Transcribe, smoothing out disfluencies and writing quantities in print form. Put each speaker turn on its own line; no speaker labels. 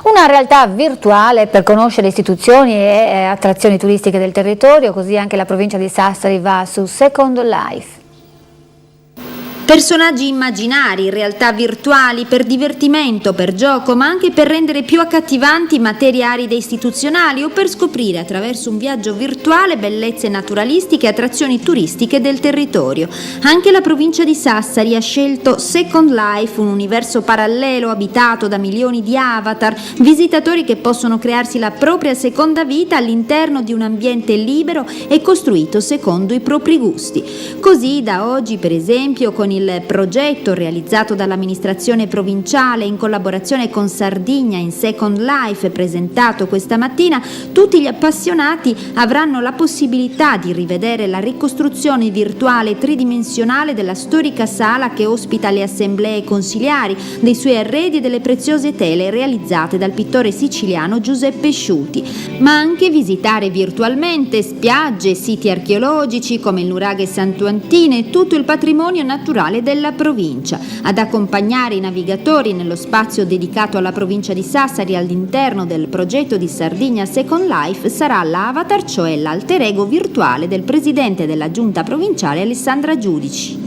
Una realtà virtuale per conoscere istituzioni e attrazioni turistiche del territorio, così anche la provincia di Sassari va su Second Life.
Personaggi immaginari, realtà virtuali per divertimento, per gioco, ma anche per rendere più accattivanti materie aride istituzionali o per scoprire attraverso un viaggio virtuale bellezze naturalistiche e attrazioni turistiche del territorio. Anche la provincia di Sassari ha scelto Second Life, un universo parallelo abitato da milioni di avatar, visitatori che possono crearsi la propria seconda vita all'interno di un ambiente libero e costruito secondo i propri gusti. Così da oggi, per esempio, con il progetto realizzato dall'amministrazione provinciale in collaborazione con Sardigna in Second Life presentato questa mattina, tutti gli appassionati avranno la possibilità di rivedere la ricostruzione virtuale tridimensionale della storica sala che ospita le assemblee consiliari, dei suoi arredi e delle preziose tele realizzate dal pittore siciliano Giuseppe Sciuti, ma anche visitare virtualmente spiagge, siti archeologici come il Nuraghe Santuantine e tutto il patrimonio naturale della provincia. Ad accompagnare i navigatori nello spazio dedicato alla provincia di Sassari all'interno del progetto di Sardigna Second Life sarà l'avatar, cioè l'alter ego virtuale del presidente della giunta provinciale Alessandra Giudici.